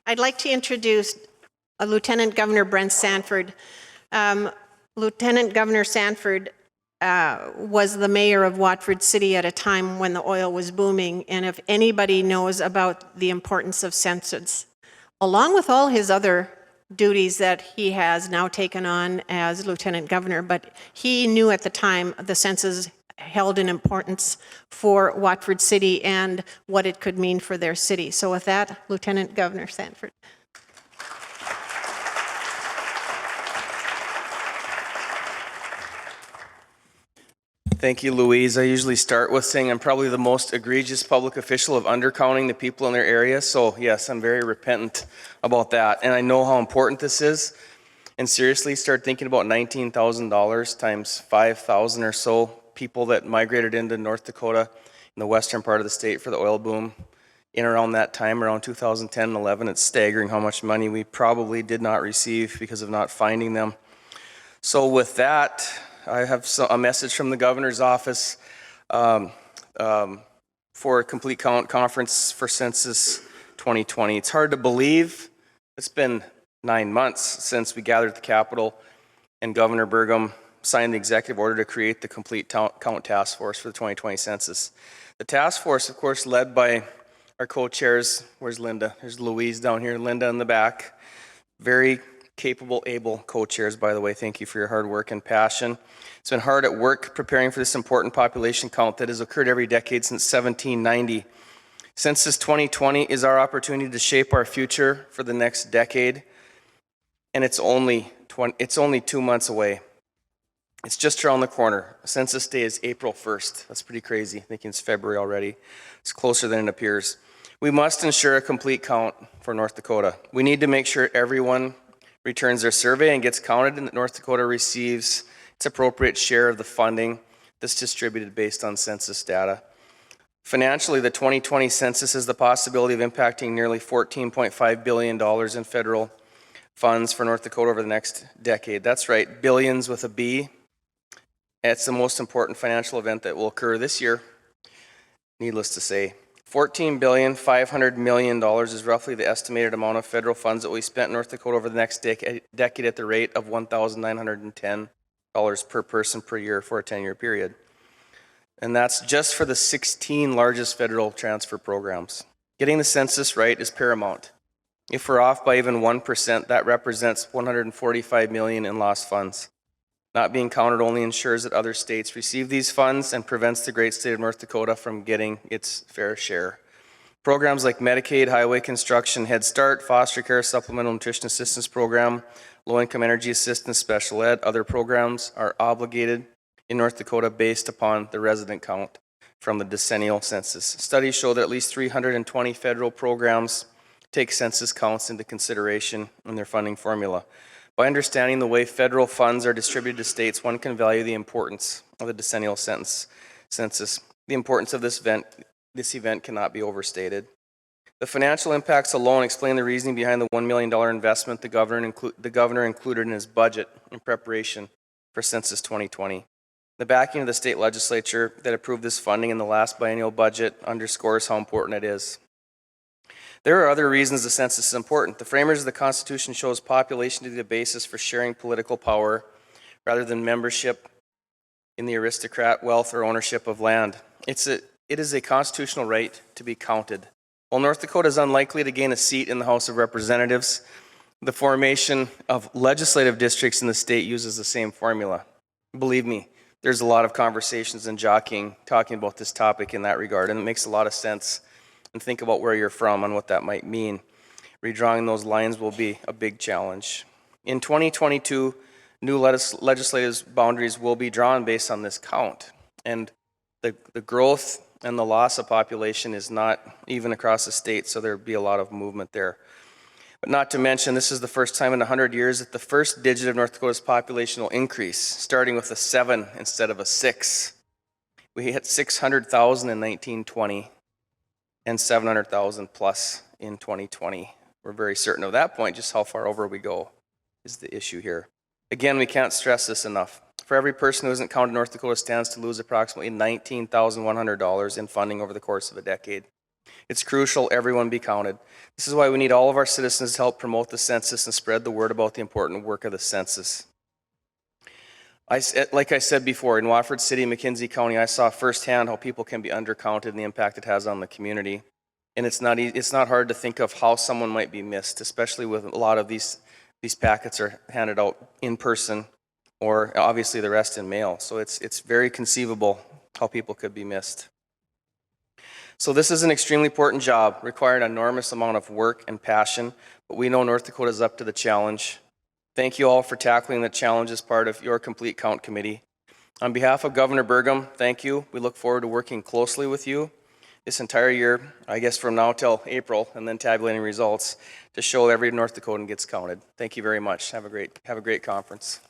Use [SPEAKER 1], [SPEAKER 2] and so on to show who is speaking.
[SPEAKER 1] I'd like to introduce Lieutenant Governor Brent Sanford. Lieutenant Governor Sanford was the mayor of Watford City at a time when the oil was booming, and if anybody knows about the importance of Census, along with all his other duties that he has now taken on as Lieutenant Governor, but he knew at the time the Census held an importance for Watford City and what it could mean for their city. So with that, Lieutenant Governor Sanford.
[SPEAKER 2] Thank you, Louise. I usually start with saying I'm probably the most egregious public official of undercounting the people in their area. So yes, I'm very repentant about that. And I know how important this is. And seriously, start thinking about $19,000 times 5,000 or so people that migrated into North Dakota in the western part of the state for the oil boom in around that time, around 2010 and 11. It's staggering how much money we probably did not receive because of not finding them. So with that, I have a message from the governor's office for a complete count conference for Census 2020. It's hard to believe. It's been 9 months since we gathered at the Capitol and Governor Burgum signed the executive order to create the complete count task force for the 2020 census. The task force, of course, led by our co-chairs. Where's Linda? There's Louise down here, Linda in the back. Very capable, able co-chairs, by the way. Thank you for your hard work and passion. It's been hard at work preparing for this important population count that has occurred every decade since 1790. Census 2020 is our opportunity to shape our future for the next decade, and it's only 2 months away. It's just around the corner. Census Day is April 1st. That's pretty crazy, thinking it's February already. It's closer than it appears. We must ensure a complete count for North Dakota. We need to make sure everyone returns their survey and gets counted, and that North Dakota receives its appropriate share of the funding that's distributed based on census data. Financially, the 2020 census has the possibility of impacting nearly $14.5 billion in federal funds for North Dakota over the next decade. That's right, billions with a B. It's the most important financial event that will occur this year, needless to say. $14.5 billion is roughly the estimated amount of federal funds that we spent in North Dakota over the next decade at the rate of $1,910 per person per year for a 10-year period. And that's just for the 16 largest federal transfer programs. Getting the census right is paramount. If we're off by even 1%, that represents $145 million in lost funds. Not being counted only ensures that other states receive these funds and prevents the great state of North Dakota from getting its fair share. Programs like Medicaid, highway construction, Head Start, foster care, supplemental nutrition assistance program, low-income energy assistance, special ed, other programs are obligated in North Dakota based upon the resident count from the decennial census. Studies show that at least 320 federal programs take census counts into consideration in their funding formula. By understanding the way federal funds are distributed to states, one can value the importance of the decennial census. The importance of this event cannot be overstated. The financial impacts alone explain the reasoning behind the $1 million investment the governor included in his budget in preparation for Census 2020. The backing of the state legislature that approved this funding in the last biennial budget underscores how important it is. There are other reasons the census is important. The framers of the Constitution chose population to be the basis for sharing political power rather than membership in the aristocrat, wealth, or ownership of land. It is a constitutional right to be counted. While North Dakota is unlikely to gain a seat in the House of Representatives, the formation of legislative districts in the state uses the same formula. Believe me, there's a lot of conversations and jockeying talking about this topic in that regard, and it makes a lot of sense. And think about where you're from and what that might mean. Redrawing those lines will be a big challenge. In 2022, new legislative boundaries will be drawn based on this count. And the growth and the loss of population is not even across the state, so there'll be a lot of movement there. But not to mention, this is the first time in 100 years that the first digit of North Dakota's population will increase, starting with a 7 instead of a 6. We hit 600,000 in 1920. And 700,000 plus in 2020. We're very certain of that point. Just how far over we go is the issue here. Again, we can't stress this enough. For every person who isn't counted, North Dakota stands to lose approximately $19,100 in funding over the course of a decade. It's crucial everyone be counted. This is why we need all of our citizens to help promote the census and spread the word about the important work of the census. Like I said before, in Watford City, McKenzie County, I saw firsthand how people can be undercounted and the impact it has on the community. And it's not hard to think of how someone might be missed, especially with a lot of these packets are handed out in person, or obviously the rest in mail. So it's very conceivable how people could be missed. So this is an extremely important job, requiring an enormous amount of work and passion, but we know North Dakota is up to the challenge. Thank you all for tackling the challenge as part of your Complete Count Committee. On behalf of Governor Burgum, thank you. We look forward to working closely with you this entire year, I guess from now till April, and then tabulating results to show every North Dakotan gets counted. Thank you very much. Have a great conference.